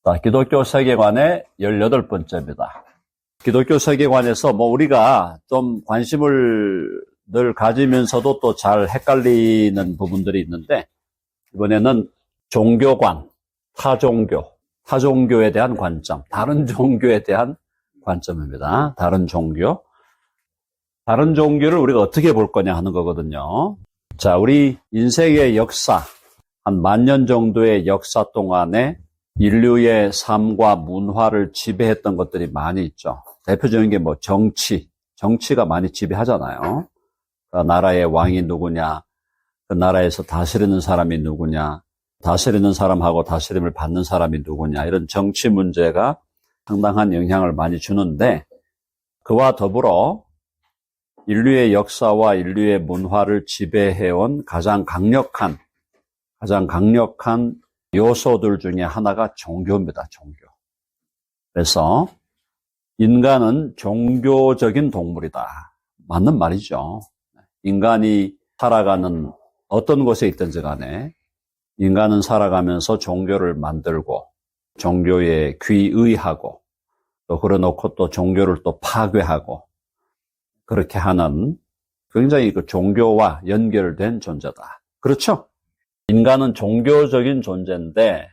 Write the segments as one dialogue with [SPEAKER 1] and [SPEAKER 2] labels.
[SPEAKER 1] 자, 기독교 세계관의 18번째입니다. 기독교 세계관에서 우리가 좀 관심을 늘 가지면서도 또 잘 헷갈리는 부분들이 있는데, 이번에는 종교관, 타종교에 대한 관점, 다른 종교에 대한 관점입니다. 다른 종교를 우리가 어떻게 볼 거냐 하는 거거든요. 자, 우리 인생의 역사, 한 10,000년 정도의 역사 동안에 인류의 삶과 문화를 지배했던 것들이 많이 있죠. 대표적인 게 정치가 많이 지배하잖아요. 그 나라의 왕이 누구냐, 그 나라에서 다스리는 사람이 누구냐, 다스리는 사람하고 다스림을 받는 사람이 누구냐, 이런 정치 문제가 상당한 영향을 많이 주는데, 그와 더불어 인류의 역사와 인류의 문화를 지배해온 가장 강력한 요소들 중에 하나가 종교입니다. 종교. 그래서 인간은 종교적인 동물이다. 맞는 말이죠. 인간이 살아가는 어떤 곳에 있든지 간에 인간은 살아가면서 종교를 만들고 종교에 귀의하고 또 그래놓고 또 종교를 또 파괴하고 그렇게 하는 굉장히 그 종교와 연결된 존재다. 그렇죠? 인간은 종교적인 존재인데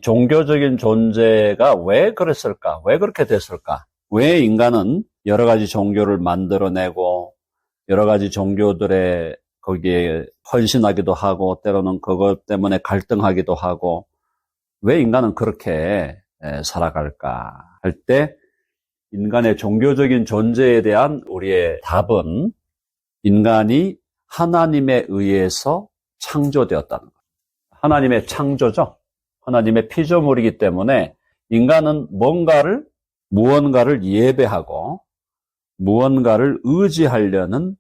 [SPEAKER 1] 종교적인 존재가 왜 그랬을까? 왜 그렇게 됐을까? 왜 인간은 여러 가지 종교를 만들어내고 여러 가지 종교들에 거기에 헌신하기도 하고 때로는 그것 때문에 갈등하기도 하고 왜 인간은 그렇게 살아갈까? 할 때 인간의 종교적인 존재에 대한 우리의 답은 인간이 하나님에 의해서 창조되었다는 것. 하나님의 창조죠. 하나님의 피조물이기 때문에 인간은 무언가를 예배하고 무언가를 의지하려는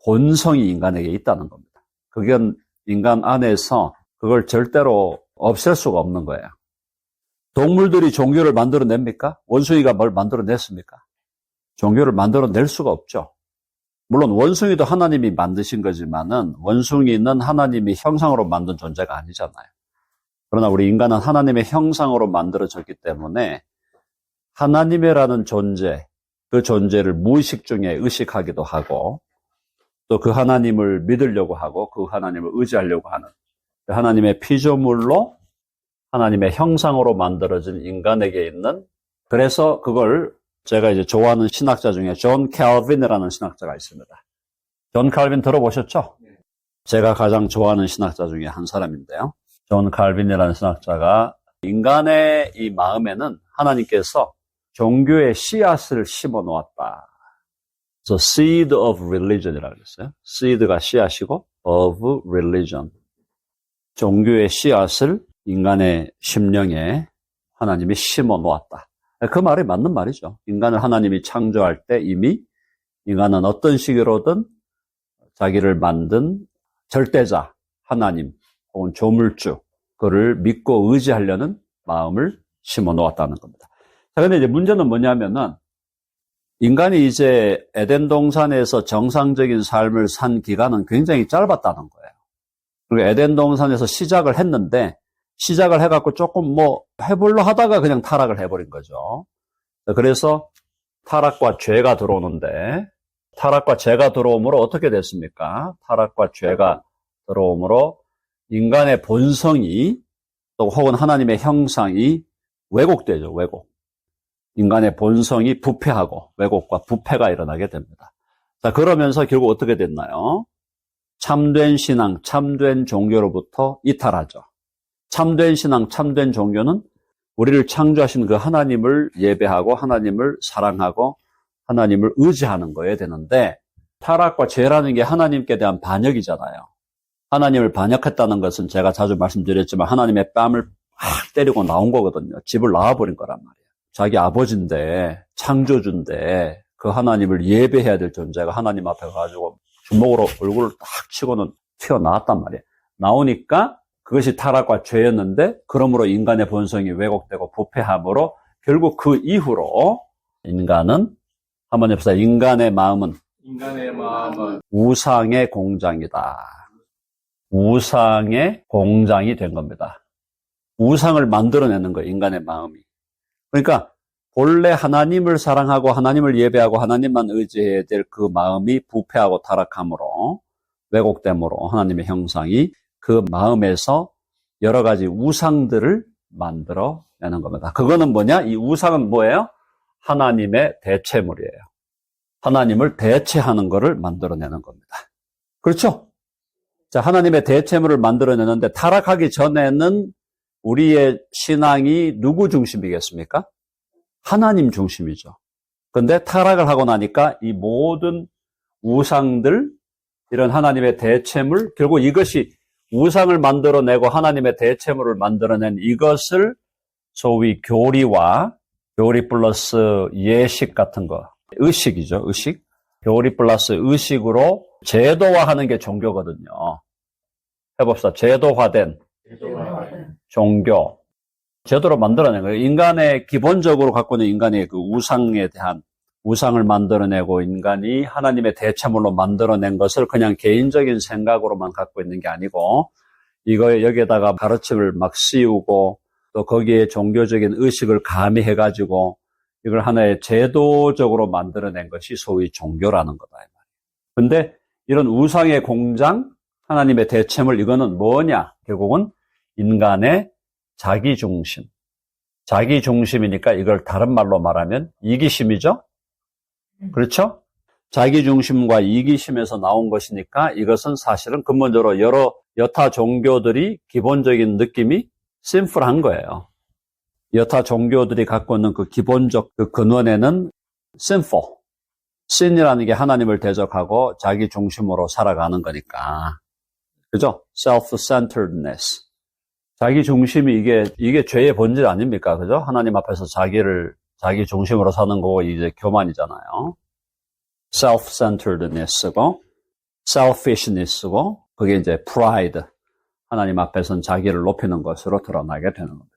[SPEAKER 1] 본성이 인간에게 있다는 겁니다. 그건 인간 안에서 그걸 절대로 없앨 수가 없는 거예요. 동물들이 종교를 만들어냅니까? 원숭이가 뭘 만들어냈습니까? 종교를 만들어낼 수가 없죠. 물론 원숭이도 하나님이 만드신 거지만은 원숭이는 하나님이 형상으로 만든 존재가 아니잖아요. 그러나 우리 인간은 하나님의 형상으로 만들어졌기 때문에 하나님이라는 존재, 그 존재를 무의식 중에 의식하기도 하고 또 그 하나님을 믿으려고 하고 그 하나님을 의지하려고 하는 하나님의 피조물로 하나님의 형상으로 만들어진 인간에게 있는, 그래서 그걸 제가 이제 좋아하는 신학자 중에 존 칼빈이라는 신학자가 있습니다. 존 칼빈 들어보셨죠? 제가 가장 좋아하는 신학자 중에 한 사람인데요. 존 칼빈이라는 신학자가 인간의 이 마음에는 하나님께서 종교의 씨앗을 심어 놓았다. 그래서 seed of religion이라고 그랬어요. seed가 씨앗이고 of religion. 종교의 씨앗을 인간의 심령에 하나님이 심어 놓았다. 그 말이 맞는 말이죠. 인간을 하나님이 창조할 때 이미 인간은 어떤 식으로든 자기를 만든 절대자, 하나님 혹은 조물주, 그를 믿고 의지하려는 마음을 심어 놓았다는 겁니다. 자, 근데 이제 문제는 뭐냐면은 인간이 이제 에덴 동산에서 정상적인 삶을 산 기간은 굉장히 짧았다는 거예요. 그리고 에덴 동산에서 시작을 했는데 시작을 해갖고 조금 해보려 하다가 그냥 타락을 해버린 거죠. 그래서 타락과 죄가 들어오는데, 타락과 죄가 들어옴으로 어떻게 됐습니까? 타락과 죄가 들어옴으로 인간의 본성이 또 혹은 하나님의 형상이 왜곡되죠, 왜곡. 인간의 본성이 부패하고 왜곡과 부패가 일어나게 됩니다. 자, 그러면서 결국 어떻게 됐나요? 참된 신앙, 참된 종교로부터 이탈하죠. 참된 신앙, 참된 종교는 우리를 창조하신 그 하나님을 예배하고 하나님을 사랑하고 하나님을 의지하는 거여야 되는데 타락과 죄라는 게 하나님께 대한 반역이잖아요. 하나님을 반역했다는 것은 제가 자주 말씀드렸지만 하나님의 뺨을 막 때리고 나온 거거든요. 집을 나와버린 거란 말이에요. 자기 아버지인데 창조주인데 그 하나님을 예배해야 될 존재가 하나님 앞에 가지고 주먹으로 얼굴을 딱 치고는 튀어나왔단 말이에요. 나오니까 그것이 타락과 죄였는데 그러므로 인간의 본성이 왜곡되고 부패함으로 결국 그 이후로 인간은 한번 해보세요. 인간의 마음은 우상의 공장이다. 우상의 공장이 된 겁니다. 우상을 만들어내는 거예요, 인간의 마음이. 그러니까 본래 하나님을 사랑하고 하나님을 예배하고 하나님만 의지해야 될 그 마음이 부패하고 타락함으로, 왜곡됨으로 하나님의 형상이 그 마음에서 여러 가지 우상들을 만들어내는 겁니다. 그거는 뭐냐? 이 우상은 뭐예요? 하나님의 대체물이에요. 하나님을 대체하는 것을 만들어내는 겁니다. 그렇죠? 자, 하나님의 대체물을 만들어내는데 타락하기 전에는 우리의 신앙이 누구 중심이겠습니까? 하나님 중심이죠. 그런데 타락을 하고 나니까 이 모든 우상들, 이런 하나님의 대체물, 결국 이것이 우상을 만들어내고 하나님의 대체물을 만들어낸 이것을 소위 교리 플러스 예식 같은 거, 의식이죠, 의식. 교리 플러스 의식으로 제도화하는 게 종교거든요. 해봅시다. 제도화된 종교. 제도로 만들어낸 거예요. 인간의 기본적으로 갖고 있는 인간의 그 우상에 대한 우상을 만들어내고 인간이 하나님의 대체물로 만들어낸 것을 그냥 개인적인 생각으로만 갖고 있는 게 아니고 이거에 여기에다가 가르침을 막 씌우고 또 거기에 종교적인 의식을 가미해가지고 이걸 하나의 제도적으로 만들어낸 것이 소위 종교라는 거다. 근데 이런 우상의 공장, 하나님의 대체물, 이거는 뭐냐? 결국은 인간의 자기중심. 자기중심이니까 이걸 다른 말로 말하면 이기심이죠? 그렇죠? 자기중심과 이기심에서 나온 것이니까 이것은 사실은 근본적으로 여타 종교들이 기본적인 느낌이 심플한 거예요. 여타 종교들이 갖고 있는 그 기본적 그 근원에는 sinful, sin이라는 게 하나님을 대적하고 자기 중심으로 살아가는 거니까. 그죠? self-centeredness. 자기 중심이 이게 죄의 본질 아닙니까? 그죠? 하나님 앞에서 자기 중심으로 사는 거고 이제 교만이잖아요. self-centeredness고 selfishness고 그게 이제 pride. 하나님 앞에서는 자기를 높이는 것으로 드러나게 되는 겁니다.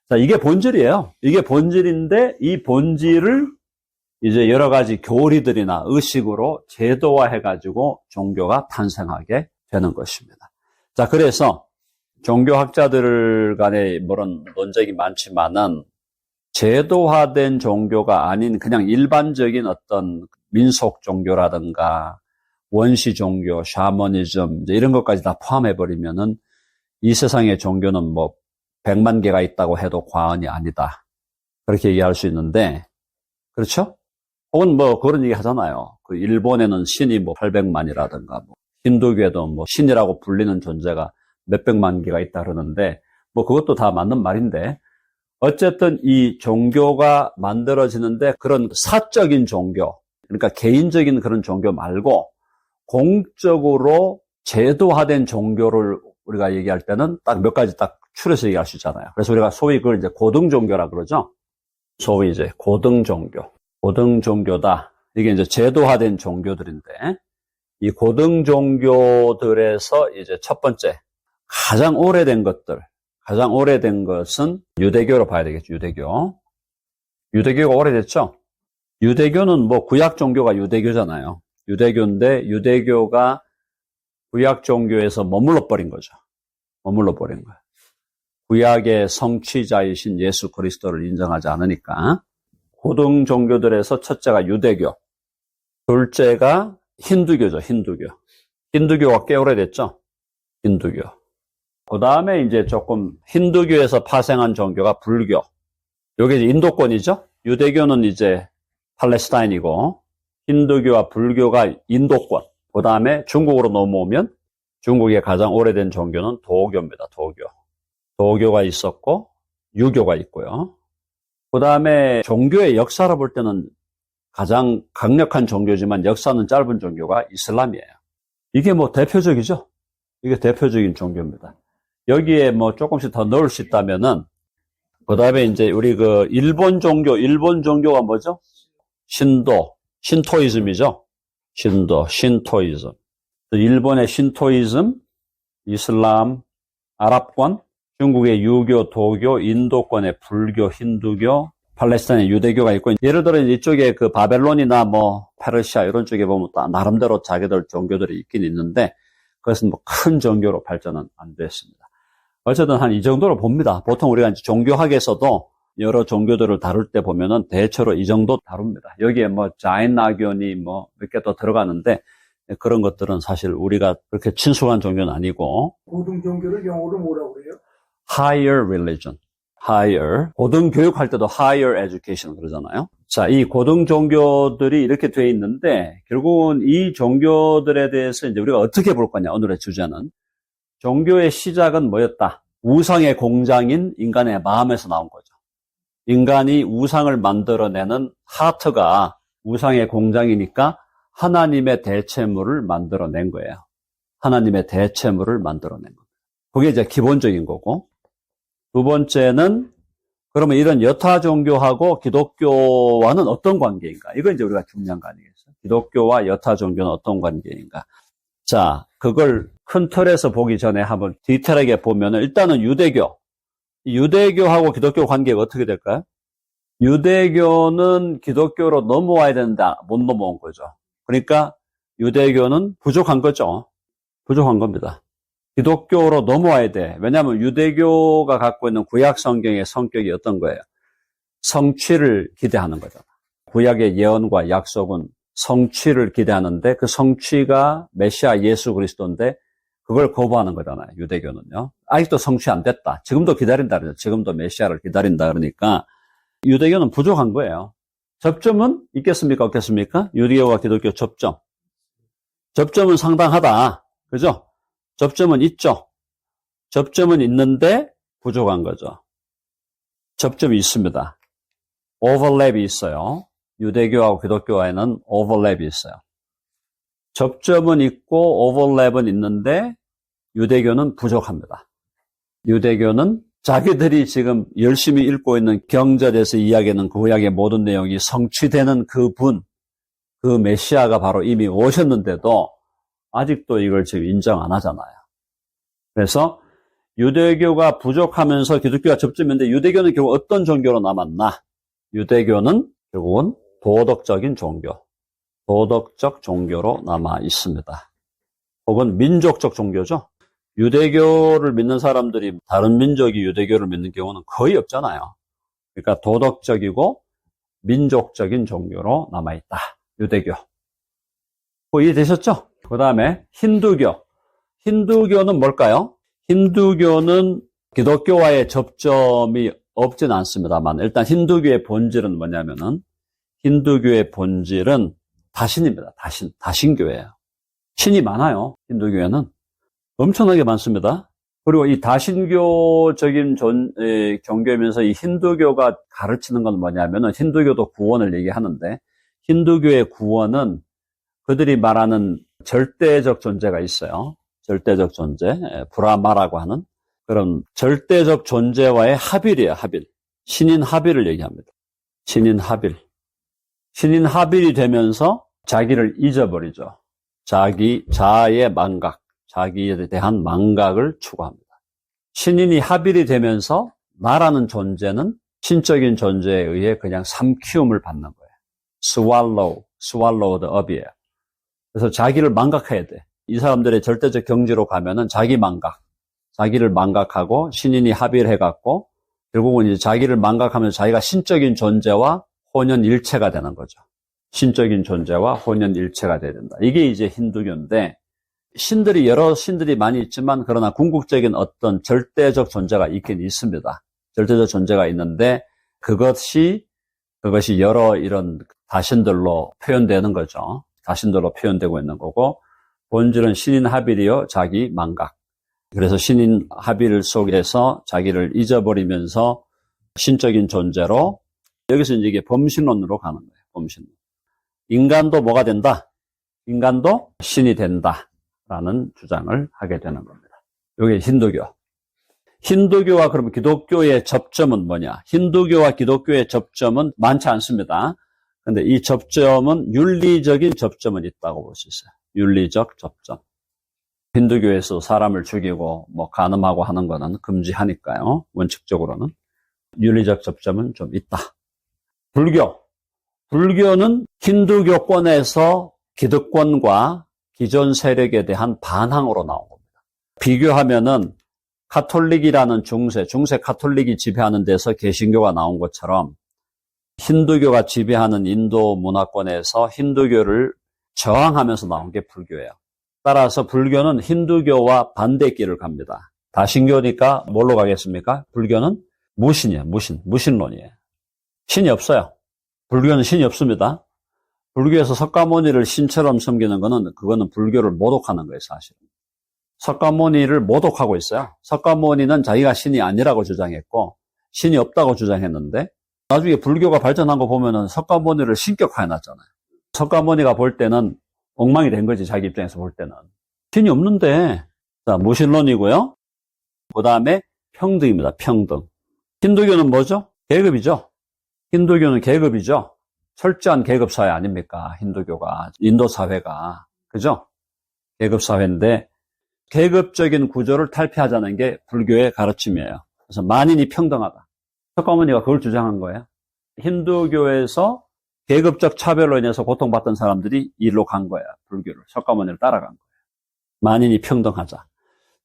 [SPEAKER 1] 자, 이게 본질이에요. 이게 본질인데 이 본질을 이제 여러 가지 교리들이나 의식으로 제도화해가지고 종교가 탄생하게 되는 것입니다. 자, 그래서 종교학자들 간에 그런 논쟁이 많지만은 제도화된 종교가 아닌 그냥 일반적인 어떤 민속 종교라든가 원시 종교, 샤머니즘 이런 것까지 다 포함해버리면은 이 세상의 종교는 뭐 100만 개가 있다고 해도 과언이 아니다. 그렇게 얘기할 수 있는데, 그렇죠? 혹은 뭐 그런 얘기 하잖아요. 그 일본에는 신이 뭐 800만이라든가, 뭐 힌두교에도 뭐 신이라고 불리는 존재가 몇백만 개가 있다 그러는데, 뭐 그것도 다 맞는 말인데, 어쨌든 이 종교가 만들어지는데 그런 사적인 종교, 그러니까 개인적인 그런 종교 말고 공적으로 제도화된 종교를 우리가 얘기할 때는 딱 몇 가지 딱 추려서 얘기할 수 있잖아요. 그래서 우리가 소위 그걸 이제 고등종교라 그러죠. 소위 이제 고등종교다. 이게 이제 제도화된 종교들인데, 이 고등종교들에서 이제 첫 번째, 가장 오래된 것은 유대교로 봐야 되겠죠, 유대교가 오래됐죠? 유대교는 뭐 구약 종교가 유대교잖아요. 유대교인데, 유대교가 구약 종교에서 머물러 버린 거죠. 구약의 성취자이신 예수 그리스도를 인정하지 않으니까 고등 종교들에서 첫째가 유대교, 둘째가 힌두교죠. 힌두교가 꽤 오래됐죠. 힌두교. 그 다음에 이제 조금 힌두교에서 파생한 종교가 불교. 이게 이제 인도권이죠. 유대교는 이제 팔레스타인이고 힌두교와 불교가 인도권. 그 다음에 중국으로 넘어오면 중국의 가장 오래된 종교는 도교입니다. 도교가 있었고 유교가 있고요. 그 다음에 종교의 역사를 볼 때는 가장 강력한 종교지만 역사는 짧은 종교가 이슬람이에요. 이게 뭐 대표적이죠. 이게 대표적인 종교입니다. 여기에 뭐 조금씩 더 넣을 수 있다면은 그 다음에 이제 우리 그 일본 종교가 뭐죠? 신토이즘이죠. 신토이즘. 일본의 신토이즘, 이슬람, 아랍권, 중국의 유교, 도교, 인도권의 불교, 힌두교, 팔레스타인의 유대교가 있고, 예를 들어 이쪽에 그 바벨론이나 뭐 페르시아 이런 쪽에 보면 또 나름대로 자기들 종교들이 있긴 있는데 그것은 뭐 큰 종교로 발전은 안 됐습니다. 어쨌든 한 이 정도로 봅니다. 보통 우리가 이제 종교학에서도 여러 종교들을 다룰 때 보면은 대체로 이 정도 다룹니다. 여기에 뭐 자인낙연이 뭐 몇 개 더 들어가는데 그런 것들은 사실 우리가 그렇게 친숙한 종교는 아니고.
[SPEAKER 2] 고등 종교를 영어로 뭐라고 그래요?
[SPEAKER 1] Higher religion. higher. 고등교육할 때도 higher education 그러잖아요. 자, 이 고등 종교들이 이렇게 돼 있는데 결국은 이 종교들에 대해서 이제 우리가 어떻게 볼 거냐, 오늘의 주제는. 종교의 시작은 뭐였다? 우상의 공장인 인간의 마음에서 나온 거죠. 인간이 우상을 만들어내는 하트가 우상의 공장이니까 하나님의 대체물을 만들어낸 거예요. 하나님의 대체물을 만들어낸 겁니다. 그게 이제 기본적인 거고. 두 번째는 그러면 이런 여타 종교하고 기독교와는 어떤 관계인가? 이건 이제 우리가 중요한 거 아니겠어요? 기독교와 여타 종교는 어떤 관계인가? 자, 그걸 큰 틀에서 보기 전에 한번 디테일하게 보면은 일단은 유대교하고 기독교 관계가 어떻게 될까요? 유대교는 기독교로 넘어와야 된다. 못 넘어온 거죠. 그러니까 유대교는 부족한 거죠. 부족한 겁니다. 기독교로 넘어와야 돼. 왜냐하면 유대교가 갖고 있는 구약 성경의 성격이 어떤 거예요? 성취를 기대하는 거잖아. 구약의 예언과 약속은 성취를 기대하는데 그 성취가 메시아 예수 그리스도인데 그걸 거부하는 거잖아요. 유대교는요. 아직도 성취 안 됐다. 지금도 기다린다 그러죠. 지금도 메시아를 기다린다 그러니까 유대교는 부족한 거예요. 접점은 있겠습니까? 없겠습니까? 유대교와 기독교 접점. 접점은 상당하다. 그죠? 접점은 있죠. 접점은 있는데 부족한 거죠. 접점이 있습니다. 오버랩이 있어요. 유대교하고 기독교와에는 오버랩이 있어요. 접점은 있고 오버랩은 있는데 유대교는 부족합니다. 유대교는 자기들이 지금 열심히 읽고 있는 경전에서 이야기하는 구약의 모든 내용이 성취되는 그 메시아가 바로 이미 오셨는데도 아직도 이걸 지금 인정 안 하잖아요. 그래서 유대교가 부족하면서 기독교가 접점인데 유대교는 결국 어떤 종교로 남았나? 유대교는 결국은 도덕적인 종교, 도덕적 종교로 남아 있습니다. 혹은 민족적 종교죠. 유대교를 믿는 사람들이 다른 민족이 유대교를 믿는 경우는 거의 없잖아요. 그러니까 도덕적이고 민족적인 종교로 남아있다. 유대교. 이해되셨죠? 그 다음에 힌두교. 힌두교는 뭘까요? 힌두교는 기독교와의 접점이 없진 않습니다만 일단 힌두교의 본질은 뭐냐면은 힌두교의 본질은 다신입니다. 다신교예요. 신이 많아요. 힌두교에는. 엄청나게 많습니다. 그리고 이 다신교적인 종교이면서 이 힌두교가 가르치는 건 뭐냐면은 힌두교도 구원을 얘기하는데 힌두교의 구원은 그들이 말하는 절대적 존재가 있어요. 절대적 존재, 브라마라고 하는 그런 절대적 존재와의 합일이에요. 합일. 신인 합일을 얘기합니다. 신인 합일. 신인 합일이 되면서 자기를 잊어버리죠. 자아의 망각, 자기에 대한 망각을 추구합니다. 신인이 합일이 되면서 나라는 존재는 신적인 존재에 의해 그냥 삼키움을 받는 거예요. swallowed up이에요. 그래서 자기를 망각해야 돼. 이 사람들의 절대적 경지로 가면은 자기 망각, 자기를 망각하고 신인이 합일해갖고 결국은 이제 자기를 망각하면서 자기가 신적인 존재와 혼연일체가 되는 거죠. 신적인 존재와 혼연일체가 돼야 된다. 이게 이제 힌두교인데 여러 신들이 많이 있지만 그러나 궁극적인 어떤 절대적 존재가 있긴 있습니다. 절대적 존재가 있는데 그것이 여러 이런 다신들로 표현되는 거죠. 다신들로 표현되고 있는 거고 본질은 신인 하빌이요 자기 망각. 그래서 신인 하빌 속에서 자기를 잊어버리면서 신적인 존재로 여기서 이제 이게 범신론으로 가는 거예요. 범신론. 인간도 뭐가 된다? 인간도 신이 된다라는 주장을 하게 되는 겁니다. 이게 힌두교. 힌두교와 그러면 기독교의 접점은 뭐냐? 힌두교와 기독교의 접점은 많지 않습니다. 근데 이 접점은 윤리적인 접점은 있다고 볼 수 있어요. 윤리적 접점. 힌두교에서 사람을 죽이고 간음하고 하는 거는 금지하니까요. 원칙적으로는. 윤리적 접점은 좀 있다. 불교는 힌두교권에서 기득권과 기존 세력에 대한 반항으로 나온 겁니다. 비교하면은 카톨릭이라는 중세 카톨릭이 지배하는 데서 개신교가 나온 것처럼 힌두교가 지배하는 인도 문화권에서 힌두교를 저항하면서 나온 게 불교예요. 따라서 불교는 힌두교와 반대 길을 갑니다. 다신교니까 뭘로 가겠습니까? 불교는 무신이에요. 무신론이에요. 신이 없어요. 불교는 신이 없습니다. 불교에서 석가모니를 신처럼 섬기는 그거는 불교를 모독하는 거예요, 사실. 석가모니를 모독하고 있어요. 석가모니는 자기가 신이 아니라고 주장했고, 신이 없다고 주장했는데, 나중에 불교가 발전한 거 보면은 석가모니를 신격화해놨잖아요. 석가모니가 볼 때는 엉망이 된 거지, 자기 입장에서 볼 때는. 신이 없는데, 자, 무신론이고요. 그 다음에 평등입니다, 평등. 힌두교는 뭐죠? 계급이죠. 힌두교는 계급이죠. 철저한 계급사회 아닙니까? 힌두교가, 인도 사회가. 그죠? 계급사회인데, 계급적인 구조를 탈피하자는 게 불교의 가르침이에요. 그래서 만인이 평등하다. 석가모니가 그걸 주장한 거예요. 힌두교에서 계급적 차별로 인해서 고통받던 사람들이 일로 간 거야. 불교를. 석가모니를 따라간 거예요. 만인이 평등하자.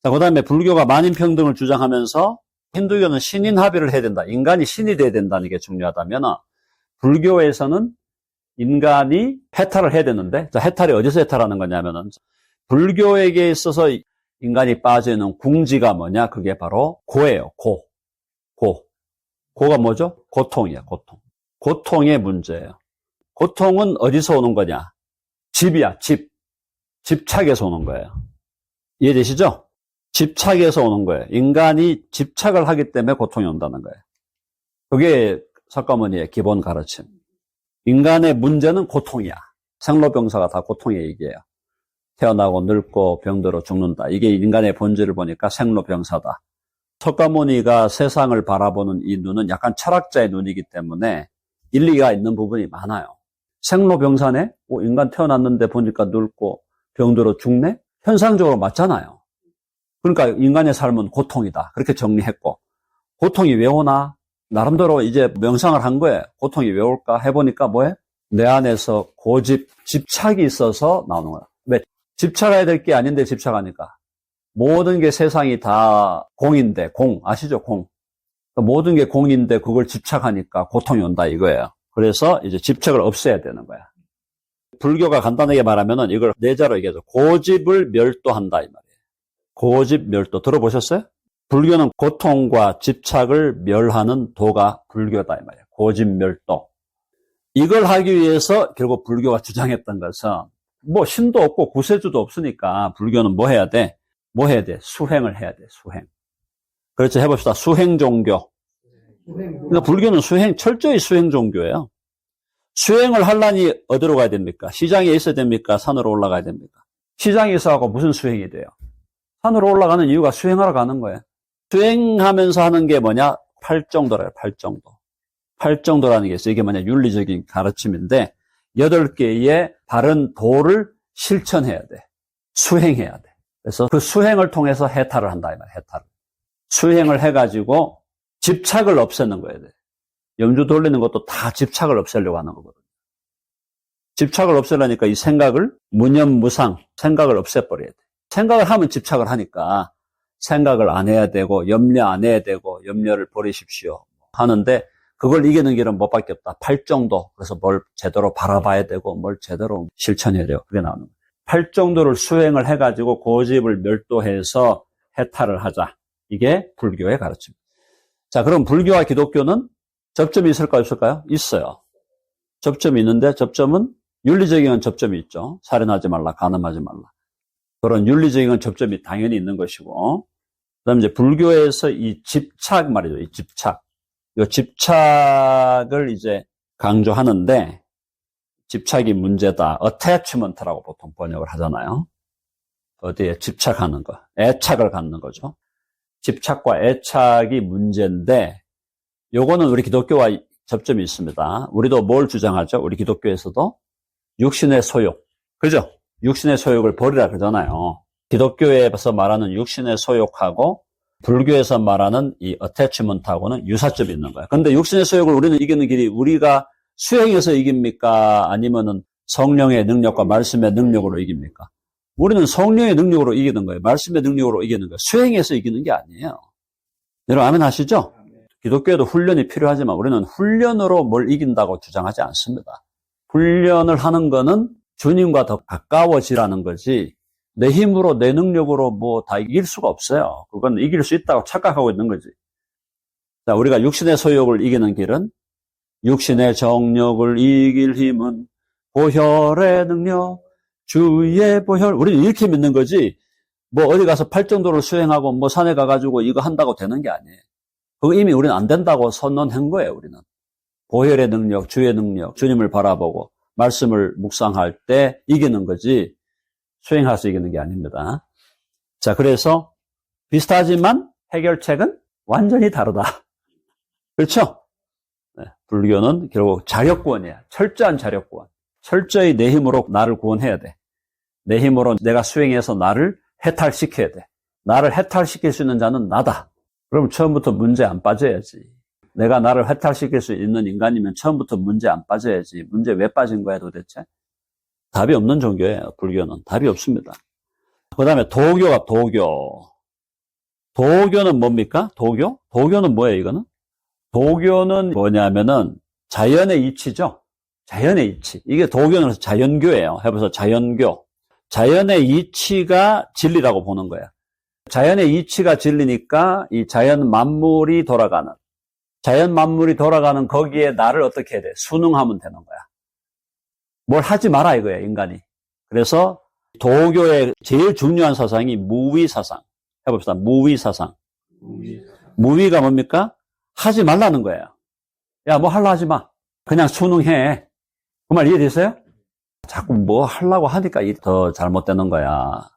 [SPEAKER 1] 자, 그 다음에 불교가 만인평등을 주장하면서 힌두교는 신인합의를 해야 된다. 인간이 신이 돼야 된다는 게 중요하다면 불교에서는 인간이 해탈을 해야 되는데, 자, 해탈이 어디서 해탈하는 거냐면은 불교에게 있어서 인간이 빠져있는 궁지가 뭐냐? 그게 바로 고예요. 고가 뭐죠? 고통이야, 고통. 고통의 문제예요. 고통은 어디서 오는 거냐? 집이야, 집. 집착에서 오는 거예요. 이해되시죠? 집착에서 오는 거예요. 인간이 집착을 하기 때문에 고통이 온다는 거예요. 그게 석가모니의 기본 가르침. 인간의 문제는 고통이야. 생로병사가 다 고통의 얘기예요. 태어나고 늙고 병들어 죽는다. 이게 인간의 본질을 보니까 생로병사다. 석가모니가 세상을 바라보는 이 눈은 약간 철학자의 눈이기 때문에 일리가 있는 부분이 많아요. 생로병사네? 인간 태어났는데 보니까 늙고 병들어 죽네? 현상적으로 맞잖아요. 그러니까 인간의 삶은 고통이다. 그렇게 정리했고, 고통이 왜 오나? 나름대로 이제 명상을 한 거예요. 고통이 왜 올까? 해보니까 뭐해? 내 안에서 고집, 집착이 있어서 나오는 거야. 왜? 집착해야 될 게 아닌데 집착하니까. 모든 게 세상이 다 공인데, 아시죠? 공. 모든 게 공인데 그걸 집착하니까 고통이 온다 이거예요. 그래서 이제 집착을 없애야 되는 거야. 불교가 간단하게 말하면은 이걸 내자로 얘기하죠. 고집을 멸도한다 이 말이에요. 고집 멸도 들어보셨어요? 불교는 고통과 집착을 멸하는 도가 불교다 이 말이에요. 고집 멸도. 이걸 하기 위해서 결국 불교가 주장했던 것은 뭐 신도 없고 구세주도 없으니까 불교는 뭐 해야 돼? 수행을 해야 돼. 수행. 그렇죠. 해봅시다. 수행 종교. 그러니까 불교는 철저히 수행 종교예요. 수행을 하려니 어디로 가야 됩니까? 시장에 있어야 됩니까? 산으로 올라가야 됩니까? 시장에 있어갖고 무슨 수행이 돼요? 산으로 올라가는 이유가 수행하러 가는 거예요. 수행하면서 하는 게 뭐냐? 팔정도래요. 팔정도라는 게 있어요. 이게 뭐냐? 윤리적인 가르침인데 8개의 바른 도를 실천해야 돼. 수행해야 돼. 그래서 그 수행을 통해서 해탈을 한다 이 말이에요. 해탈을. 수행을 해가지고 집착을 없애는 거예요. 염주 돌리는 것도 다 집착을 없애려고 하는 거거든요. 집착을 없애려니까 이 생각을 무념무상 생각을 없애버려야 돼. 생각을 하면 집착을 하니까 생각을 안 해야 되고 염려 안 해야 되고 염려를 버리십시오 하는데 그걸 이기는 길은 뭐밖에 없다. 팔정도. 그래서 뭘 제대로 바라봐야 되고 뭘 제대로 실천해야 되고 그게 나오는 거예요. 팔정도를 수행을 해가지고 고집을 멸도해서 해탈을 하자. 이게 불교의 가르침입니다. 자, 그럼 불교와 기독교는 접점이 있을까요? 없을까요? 있어요. 접점이 있는데 접점은 윤리적인 접점이 있죠. 살인하지 말라, 간음하지 말라. 그런 윤리적인 접점이 당연히 있는 것이고 그다음에 이제 불교에서 이 집착 말이죠. 이 집착을 이제 강조하는데 집착이 문제다. attachment라고 보통 번역을 하잖아요. 어디에 집착하는 거. 애착을 갖는 거죠. 집착과 애착이 문제인데 요거는 우리 기독교와 접점이 있습니다. 우리도 뭘 주장하죠? 우리 기독교에서도 육신의 소욕. 그죠? 육신의 소욕을 버리라 그러잖아요. 기독교에서 말하는 육신의 소욕하고 불교에서 말하는 이 attachment하고는 유사점이 있는 거예요. 그런데 육신의 소욕을 우리는 이기는 길이 우리가 수행해서 이깁니까? 아니면은 성령의 능력과 말씀의 능력으로 이깁니까? 우리는 성령의 능력으로 이기는 거예요. 말씀의 능력으로 이기는 거예요. 수행해서 이기는 게 아니에요. 여러분 아멘 하시죠? 기독교에도 훈련이 필요하지만 우리는 훈련으로 뭘 이긴다고 주장하지 않습니다. 훈련을 하는 거는 주님과 더 가까워지라는 거지 내 힘으로 내 능력으로 뭐 다 이길 수가 없어요. 그건 이길 수 있다고 착각하고 있는 거지. 자, 우리가 육신의 소욕을 이기는 길은 육신의 정욕을 이길 힘은 보혈의 능력 주의 보혈. 우리는 이렇게 믿는 거지 뭐 어디 가서 팔정도를 수행하고 뭐 산에 가가지고 이거 한다고 되는 게 아니에요. 그거 이미 우리는 안 된다고 선언한 거예요. 우리는 보혈의 능력, 주의 능력, 주님을 바라보고 말씀을 묵상할 때 이기는 거지 수행해서 이기는 게 아닙니다. 자, 그래서 비슷하지만 해결책은 완전히 다르다. 그렇죠? 네, 불교는 결국 자력구원이야. 철저한 자력구원. 철저히 내 힘으로 나를 구원해야 돼. 내 힘으로 내가 수행해서 나를 해탈시켜야 돼. 나를 해탈시킬 수 있는 자는 나다. 그럼 처음부터 문제 안 빠져야지. 내가 나를 해탈시킬 수 있는 인간이면 처음부터 문제 안 빠져야지. 문제 왜 빠진 거야 도대체? 답이 없는 종교예요. 불교는. 답이 없습니다. 그 다음에 도교가 도교. 도교는 뭡니까? 도교? 도교는 뭐예요 이거는? 도교는 뭐냐면은 자연의 이치죠. 자연의 이치. 이게 도교는 자연교예요. 해보세요. 자연교. 자연의 이치가 진리라고 보는 거예요. 자연의 이치가 진리니까 이 자연 만물이 돌아가는, 자연 만물이 돌아가는 거기에 나를 어떻게 해야 돼? 순응하면 되는 거야. 뭘 하지 마라 이거예요, 인간이. 그래서 도교의 제일 중요한 사상이 무위사상. 해봅시다. 무위사상. 무위가 뭡니까? 하지 말라는 거예요. 야, 뭐 하려 하지 마. 그냥 순응해. 그 말 이해되세요? 자꾸 뭐 하려고 하니까 더 잘못되는 거야.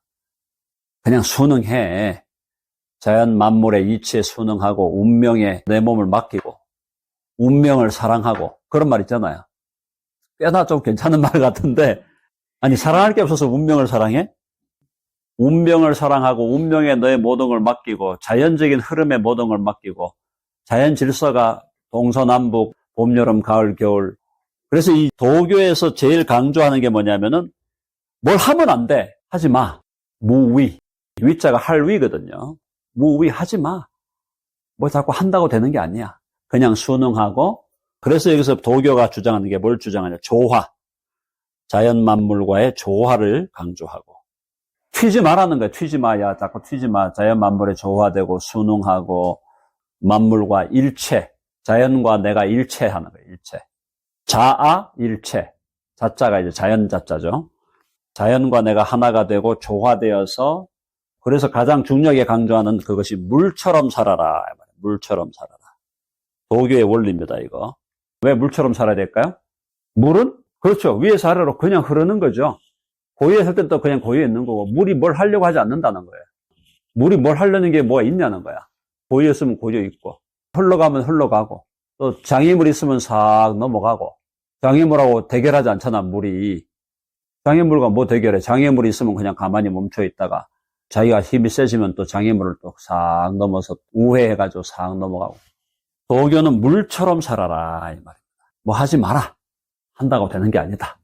[SPEAKER 1] 그냥 순응해. 자연 만물의 이치에 순응하고 운명에 내 몸을 맡기고 운명을 사랑하고 그런 말 있잖아요. 꽤나 좀 괜찮은 말 같은데 아니 사랑할 게 없어서 운명을 사랑해? 운명을 사랑하고 운명에 너의 모든 걸 맡기고 자연적인 흐름에 모든 걸 맡기고 자연 질서가 동서남북 봄, 여름, 가을, 겨울. 그래서 이 도교에서 제일 강조하는 게 뭐냐면은 뭘 하면 안 돼. 하지 마. 무위. 위자가 할 위거든요. 무위 하지 마. 뭐 자꾸 한다고 되는 게 아니야. 그냥 순응하고. 그래서 여기서 도교가 주장하는 게 뭘 주장하냐. 조화. 자연 만물과의 조화를 강조하고. 튀지 마라는 거야. 튀지 마. 야, 자꾸 튀지 마. 자연 만물에 조화되고 순응하고 만물과 일체. 자연과 내가 일체하는 거예요. 일체. 자아 일체. 자자가 이제 자연 자자죠. 자연과 내가 하나가 되고 조화되어서 그래서 가장 중요하게 강조하는 그것이 물처럼 살아라. 물처럼 살아라. 도교의 원리입니다, 이거. 왜 물처럼 살아야 될까요? 물은? 그렇죠. 위에서 아래로 그냥 흐르는 거죠. 고유에 살 땐 또 그냥 고유에 있는 거고, 물이 뭘 하려고 하지 않는다는 거예요. 물이 뭘 하려는 게 뭐가 있냐는 거야. 고유에 있으면 고유에 있고, 흘러가면 흘러가고, 또 장애물 있으면 싹 넘어가고, 장애물하고 대결하지 않잖아, 물이. 장애물과 뭐 대결해? 장애물이 있으면 그냥 가만히 멈춰 있다가, 자기가 힘이 세지면 또 장애물을 또 싹 넘어서 우회해가지고 싹 넘어가고. 도교는 물처럼 살아라, 이 말입니다. 뭐 하지 마라. 한다고 되는 게 아니다.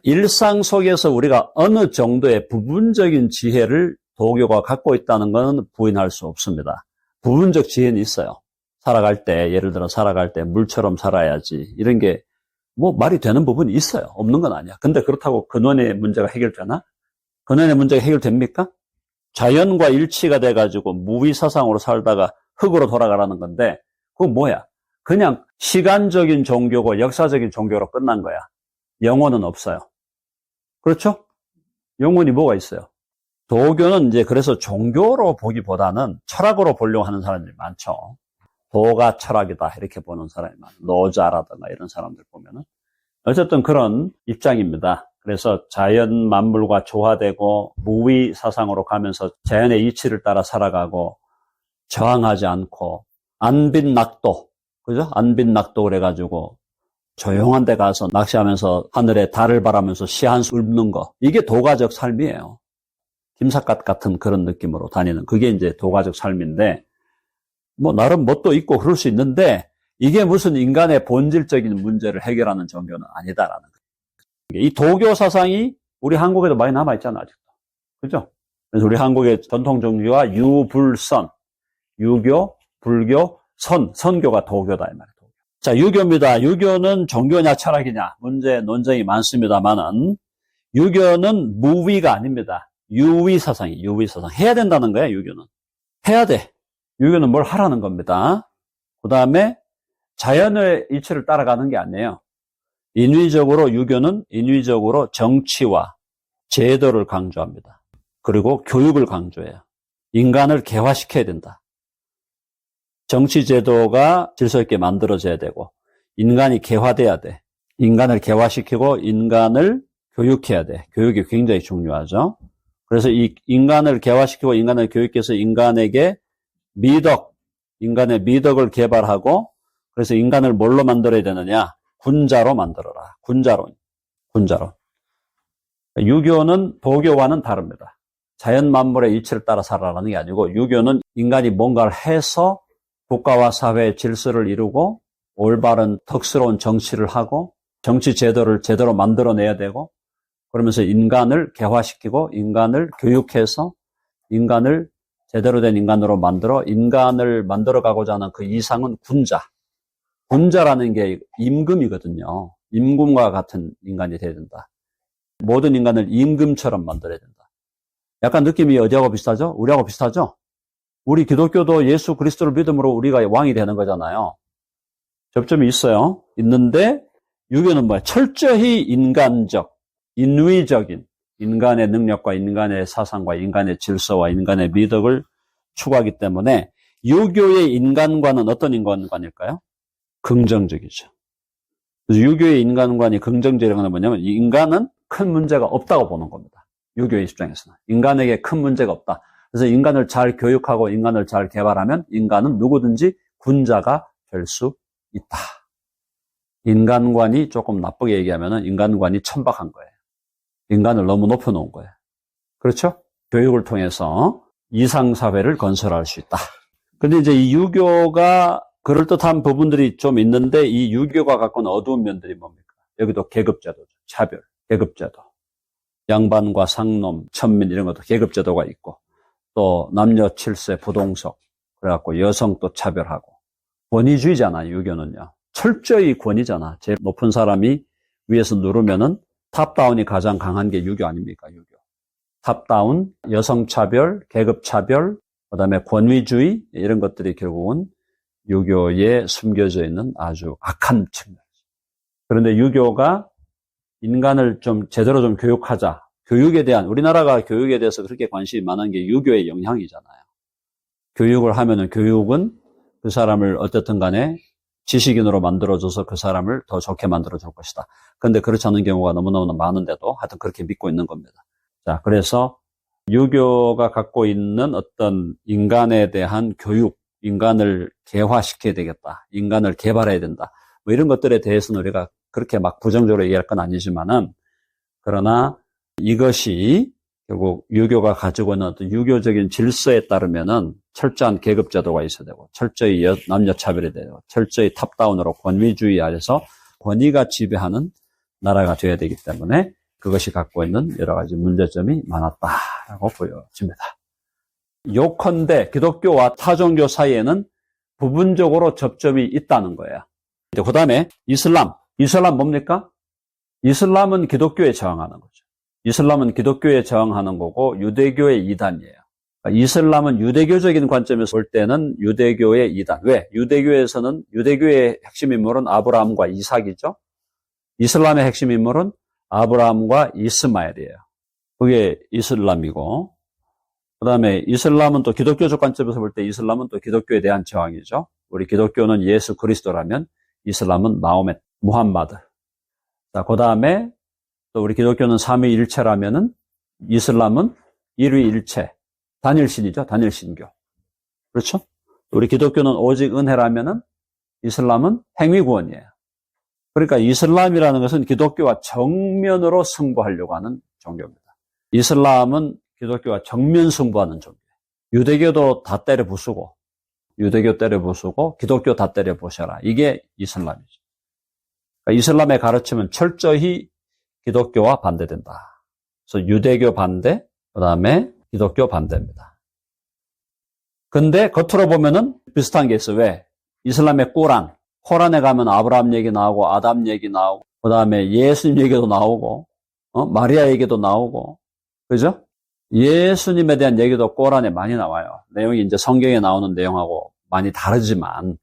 [SPEAKER 1] 일상 속에서 우리가 어느 정도의 부분적인 지혜를 도교가 갖고 있다는 것은 부인할 수 없습니다. 부분적 지혜는 있어요. 살아갈 때, 예를 들어 살아갈 때 물처럼 살아야지. 이런 게 뭐 말이 되는 부분이 있어요. 없는 건 아니야. 근데 그렇다고 근원의 문제가 해결되나? 근원의 문제가 해결됩니까? 자연과 일치가 돼가지고 무위사상으로 살다가 흙으로 돌아가라는 건데 그건 뭐야? 그냥 시간적인 종교고 역사적인 종교로 끝난 거야. 영혼은 없어요. 그렇죠? 영혼이 뭐가 있어요? 도교는 이제 그래서 종교로 보기보다는 철학으로 보려고 하는 사람들이 많죠. 도가 철학이다 이렇게 보는 사람이 많아요. 노자라든가 이런 사람들 보면은 어쨌든 그런 입장입니다. 그래서 자연 만물과 조화되고 무위 사상으로 가면서 자연의 이치를 따라 살아가고 저항하지 않고 안빈낙도, 그죠? 안빈낙도 그래가지고 조용한 데 가서 낚시하면서 하늘에 달을 바라면서 시 한 수 읊는 거. 이게 도가적 삶이에요. 김삿갓 같은 그런 느낌으로 다니는 그게 이제 도가적 삶인데 뭐 나름 뭣도 있고 그럴 수 있는데 이게 무슨 인간의 본질적인 문제를 해결하는 종교는 아니다라는 거예요. 이 도교 사상이 우리 한국에도 많이 남아있잖아 아직도. 그죠? 그래서 우리 한국의 전통 종교가 유불선, 유교, 불교, 선교가 도교다 이 말이에요. 자, 유교입니다. 유교는 종교냐 철학이냐 문제 논쟁이 많습니다만은 유교는 무위가 아닙니다. 유위 사상이 유위 사상. 해야 된다는 거예요, 유교는. 해야 돼. 유교는 뭘 하라는 겁니다. 그 다음에 자연의 이치를 따라가는 게 아니에요. 인위적으로 유교는 인위적으로 정치와 제도를 강조합니다. 그리고 교육을 강조해요. 인간을 개화시켜야 된다. 정치 제도가 질서 있게 만들어져야 되고 인간이 개화돼야 돼. 인간을 개화시키고 인간을 교육해야 돼. 교육이 굉장히 중요하죠. 그래서 이 인간을 개화시키고 인간을 교육해서 인간에게 인간의 미덕을 개발하고 그래서 인간을 뭘로 만들어야 되느냐? 군자로 만들어라. 군자론. 유교는 도교와는 다릅니다. 자연 만물의 이치를 따라 살아라는 게 아니고 유교는 인간이 뭔가를 해서 국가와 사회의 질서를 이루고 올바른 덕스러운 정치를 하고 정치 제도를 제대로 만들어내야 되고 그러면서 인간을 개화시키고 인간을 교육해서 인간을 제대로 된 인간으로 만들어 인간을 만들어가고자 하는 그 이상은 군자. 군자라는 게 임금이거든요. 임금과 같은 인간이 돼야 된다. 모든 인간을 임금처럼 만들어야 된다. 약간 느낌이 어디하고 비슷하죠? 우리하고 비슷하죠? 우리 기독교도 예수 그리스도를 믿음으로 우리가 왕이 되는 거잖아요. 접점이 있어요. 있는데 유교는 뭐야? 철저히 인간적, 인위적인 인간의 능력과 인간의 사상과 인간의 질서와 인간의 미덕을 추구하기 때문에 유교의 인간관은 어떤 인간관일까요? 긍정적이죠. 그래서 유교의 인간관이 긍정적이라는 건 뭐냐면 인간은 큰 문제가 없다고 보는 겁니다. 유교의 입장에서는. 인간에게 큰 문제가 없다. 그래서 인간을 잘 교육하고 인간을 잘 개발하면 인간은 누구든지 군자가 될 수 있다. 인간관이 조금 나쁘게 얘기하면 인간관이 천박한 거예요. 인간을 너무 높여놓은 거예요. 그렇죠? 교육을 통해서 이상사회를 건설할 수 있다. 근데 이제 이 유교가 그럴듯한 부분들이 좀 있는데 이 유교가 갖고 있는 어두운 면들이 뭡니까? 여기도 계급제도죠. 차별, 계급제도. 양반과 상놈, 천민 이런 것도 계급제도가 있고 또 남녀 칠세, 부동석 그래갖고 여성 또 차별하고 권위주의잖아, 유교는요. 철저히 권위잖아. 제일 높은 사람이 위에서 누르면은 탑다운이 가장 강한 게 유교 아닙니까, 유교. 탑다운, 여성차별, 계급차별, 그 다음에 권위주의 이런 것들이 결국은 유교에 숨겨져 있는 아주 악한 측면이죠. 그런데 유교가 인간을 좀 제대로 좀 교육하자. 교육에 대한, 우리나라가 교육에 대해서 그렇게 관심이 많은 게 유교의 영향이잖아요. 교육을 하면은 교육은 그 사람을 어쨌든 간에 지식인으로 만들어줘서 그 사람을 더 좋게 만들어줄 것이다. 그런데 그렇지 않은 경우가 너무너무 많은데도 하여튼 그렇게 믿고 있는 겁니다. 자, 그래서 유교가 갖고 있는 어떤 인간에 대한 교육, 인간을 개화시켜야 되겠다. 인간을 개발해야 된다. 뭐 이런 것들에 대해서는 우리가 그렇게 막 부정적으로 얘기할 건 아니지만은 그러나 이것이 결국 유교가 가지고 있는 어떤 유교적인 질서에 따르면은 철저한 계급제도가 있어야 되고 철저히 남녀차별이 되고 철저히 탑다운으로 권위주의 아래서 권위가 지배하는 나라가 되어야 되기 때문에 그것이 갖고 있는 여러 가지 문제점이 많았다라고 보여집니다. 요컨대 기독교와 타종교 사이에는 부분적으로 접점이 있다는 거예요. 그 다음에 이슬람 뭡니까? 이슬람은 기독교에 저항하는 거죠. 이슬람은 기독교에 저항하는 거고 유대교의 이단이에요. 그러니까 이슬람은 유대교적인 관점에서 볼 때는 유대교의 이단. 왜? 유대교에서는 유대교의 핵심 인물은 아브라함과 이삭이죠. 이슬람의 핵심 인물은 아브라함과 이스마엘이에요. 그게 이슬람이고 그 다음에 이슬람은 또 기독교적 관점에서 볼 때 이슬람은 또 기독교에 대한 저항이죠. 우리 기독교는 예수 그리스도라면 이슬람은 마호멧, 무함마드. 자, 그 다음에 또 우리 기독교는 삼위일체라면은 이슬람은 일위일체, 단일신이죠. 단일신교. 그렇죠? 우리 기독교는 오직 은혜라면은 이슬람은 행위구원이에요. 그러니까 이슬람이라는 것은 기독교와 정면으로 승부하려고 하는 종교입니다. 이슬람은 기독교와 정면 승부하는 종교예요. 유대교도 다 때려 부수고, 유대교 때려 부수고, 기독교 다 때려 부셔라. 이게 이슬람이죠. 그러니까 이슬람의 가르침은 철저히 기독교와 반대된다. 그래서 유대교 반대, 그 다음에 기독교 반대입니다. 근데 겉으로 보면은 비슷한 게 있어요. 왜? 이슬람의 코란에 가면 아브라함 얘기 나오고 아담 얘기 나오고 그 다음에 예수님 얘기도 나오고 마리아 얘기도 나오고 그죠? 예수님에 대한 얘기도 코란에 많이 나와요. 내용이 이제 성경에 나오는 내용하고 많이 다르지만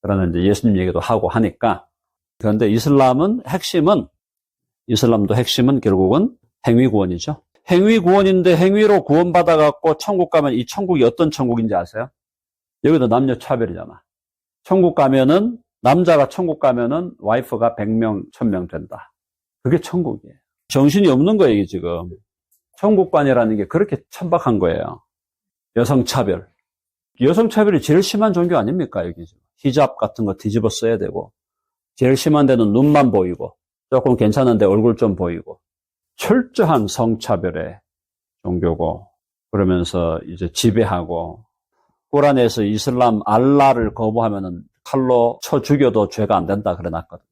[SPEAKER 1] 그러나 이제 예수님 얘기도 하고 하니까 그런데 이슬람도 핵심은 결국은 행위 구원이죠. 행위 구원인데 행위로 구원받아갖고 천국 가면 이 천국이 어떤 천국인지 아세요? 여기도 남녀 차별이잖아. 천국 가면은 남자가 천국 가면은 와이프가 100명, 1000명 된다. 그게 천국이에요. 정신이 없는 거예요, 이게 지금. 천국관이라는 게 그렇게 천박한 거예요. 여성차별. 여성차별이 제일 심한 종교 아닙니까, 여기 지금. 히잡 같은 거 뒤집어 써야 되고. 제일 심한 데는 눈만 보이고, 조금 괜찮은데 얼굴 좀 보이고. 철저한 성차별의 종교고, 그러면서 이제 지배하고, 꾸란에서 이슬람 알라를 거부하면은 칼로 쳐 죽여도 죄가 안 된다 그래 놨거든요.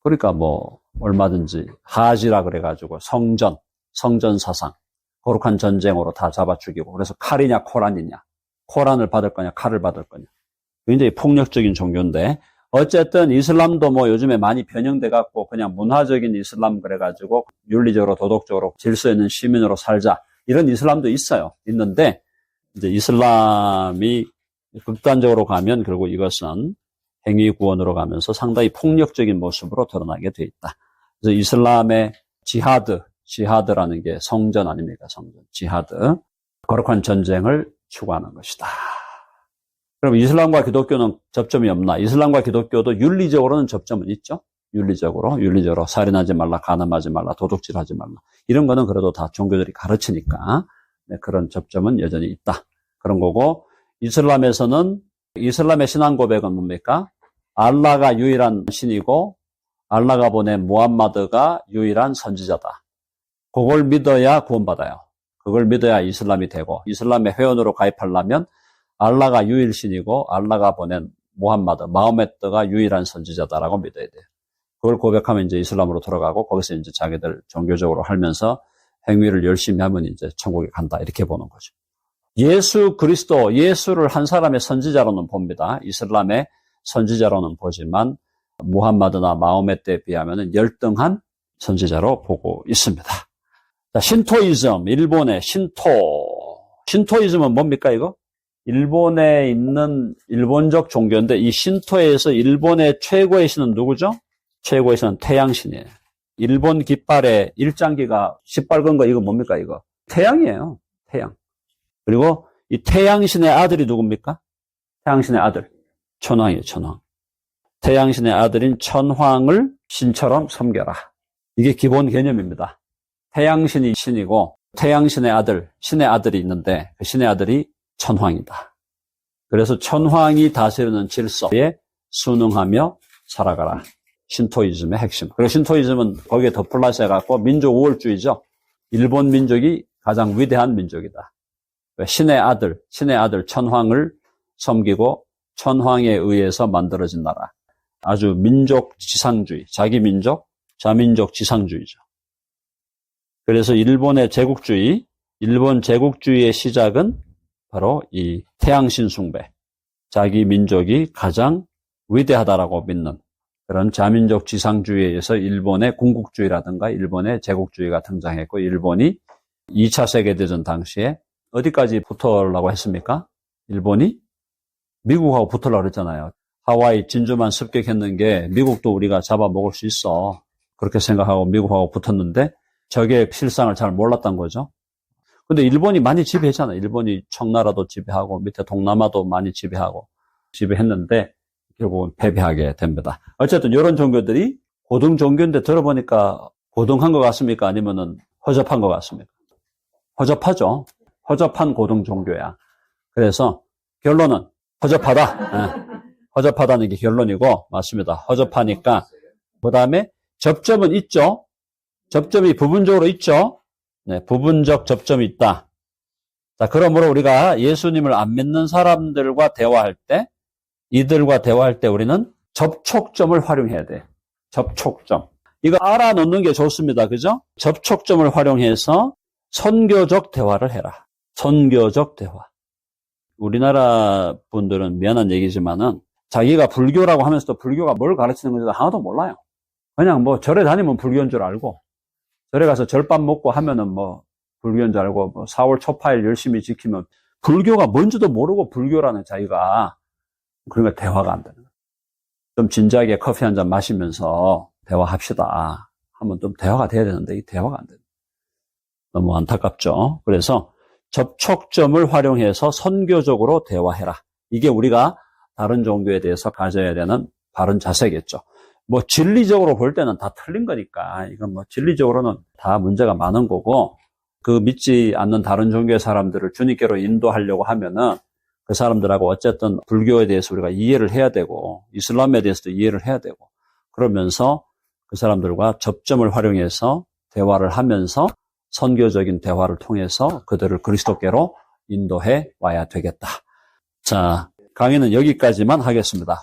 [SPEAKER 1] 그러니까 뭐 얼마든지 하지라 그래가지고 성전 사상, 거룩한 전쟁으로 다 잡아 죽이고 그래서 칼이냐 코란이냐, 코란을 받을 거냐 칼을 받을 거냐. 굉장히 폭력적인 종교인데 어쨌든 이슬람도 뭐 요즘에 많이 변형돼 갖고 그냥 문화적인 이슬람 그래가지고 윤리적으로 도덕적으로 질서 있는 시민으로 살자 이런 이슬람도 있는데 이제 이슬람이 극단적으로 가면 결국 이것은 행위 구원으로 가면서 상당히 폭력적인 모습으로 드러나게 돼 있다. 그래서 이슬람의 지하드라는 게 성전 아닙니까? 성전, 지하드. 거룩한 전쟁을 추구하는 것이다. 그럼 이슬람과 기독교는 접점이 없나? 이슬람과 기독교도 윤리적으로는 접점은 있죠. 윤리적으로 살인하지 말라, 간음하지 말라, 도둑질하지 말라. 이런 거는 그래도 다 종교들이 가르치니까 그런 접점은 여전히 있다. 그런 거고 이슬람에서는 이슬람의 신앙 고백은 뭡니까? 알라가 유일한 신이고 알라가 보낸 무함마드가 유일한 선지자다. 그걸 믿어야 구원받아요. 그걸 믿어야 이슬람이 되고 이슬람의 회원으로 가입하려면 알라가 유일신이고 알라가 보낸 무함마드, 마호메트가 유일한 선지자다라고 믿어야 돼요. 그걸 고백하면 이제 이슬람으로 돌아가고 거기서 이제 자기들 종교적으로 하면서 행위를 열심히 하면 이제 천국에 간다. 이렇게 보는 거죠. 예수 그리스도, 예수를 한 사람의 선지자로는 봅니다. 이슬람의 선지자로는 보지만 무함마드나 마호메트에 비하면 열등한 선지자로 보고 있습니다. 자, 신토이즘, 일본의 신토이즘은 뭡니까 이거? 일본에 있는 일본적 종교인데 이 신토에서 일본의 최고의 신은 누구죠? 최고의 신은 태양신이에요. 일본 깃발의 일장기가 시뻘건 거 이거 뭡니까 이거? 태양이에요. 태양. 그리고 이 태양신의 아들이 누굽니까? 태양신의 아들. 천황이에요, 천황. 태양신의 아들인 천황을 신처럼 섬겨라. 이게 기본 개념입니다. 태양신이 신이고 태양신의 아들, 신의 아들이 있는데 그 신의 아들이 천황이다. 그래서 천황이 다스리는 질서에 순응하며 살아가라. 신토이즘의 핵심. 그리고 신토이즘은 거기에 더 플러스 해갖고 민족 우월주의죠. 일본 민족이 가장 위대한 민족이다. 신의 아들 천황을 섬기고 천황에 의해서 만들어진 나라. 아주 민족 지상주의, 자기 민족, 자민족 지상주의죠. 그래서 일본 제국주의의 시작은 바로 이 태양신 숭배, 자기 민족이 가장 위대하다라고 믿는 그런 자민족 지상주의에 의해서 일본의 군국주의라든가 일본의 제국주의가 등장했고 일본이 2차 세계대전 당시에 어디까지 붙으려고 했습니까? 일본이 미국하고 붙으려고 그랬잖아요. 하와이 진주만 습격했는 게 미국도 우리가 잡아먹을 수 있어. 그렇게 생각하고 미국하고 붙었는데 적의 실상을 잘 몰랐던 거죠. 근데 일본이 많이 지배했잖아요. 일본이 청나라도 지배하고 밑에 동남아도 많이 지배했는데 결국은 패배하게 됩니다. 어쨌든 이런 종교들이 고등 종교인데 들어보니까 고등한 것 같습니까? 아니면은 허접한 것 같습니까? 허접하죠. 허접한 고등 종교야. 그래서 결론은 허접하다. 네. 허접하다는 게 결론이고 맞습니다. 허접하니까 그 다음에 접점은 있죠. 접점이 부분적으로 있죠. 네, 부분적 접점이 있다. 자, 그러므로 우리가 예수님을 안 믿는 사람들과 대화할 때 이들과 대화할 때 우리는 접촉점을 활용해야 돼. 접촉점. 이거 알아놓는 게 좋습니다. 그죠? 접촉점을 활용해서 선교적 대화를 해라. 선교적 대화. 우리나라 분들은 미안한 얘기지만은 자기가 불교라고 하면서도 불교가 뭘 가르치는 건지 하나도 몰라요. 그냥 뭐 절에 다니면 불교인 줄 알고, 절에 가서 절밥 먹고 하면은 뭐 불교인 줄 알고, 뭐 4월 초파일 열심히 지키면 불교가 뭔지도 모르고 불교라는 자기가, 그러니까 대화가 안 되는 거예요. 좀 진지하게 커피 한 잔 마시면서 대화합시다 하면 좀 대화가 돼야 되는데 이 대화가 안 돼요. 너무 안타깝죠. 그래서 접촉점을 활용해서 선교적으로 대화해라. 이게 우리가 다른 종교에 대해서 가져야 되는 바른 자세겠죠. 뭐 진리적으로 볼 때는 다 틀린 거니까 이건 뭐 진리적으로는 다 문제가 많은 거고, 그 믿지 않는 다른 종교의 사람들을 주님께로 인도하려고 하면은 그 사람들하고 어쨌든 불교에 대해서 우리가 이해를 해야 되고 이슬람에 대해서도 이해를 해야 되고, 그러면서 그 사람들과 접점을 활용해서 대화를 하면서 선교적인 대화를 통해서 그들을 그리스도께로 인도해 와야 되겠다. 자, 강의는 여기까지만 하겠습니다.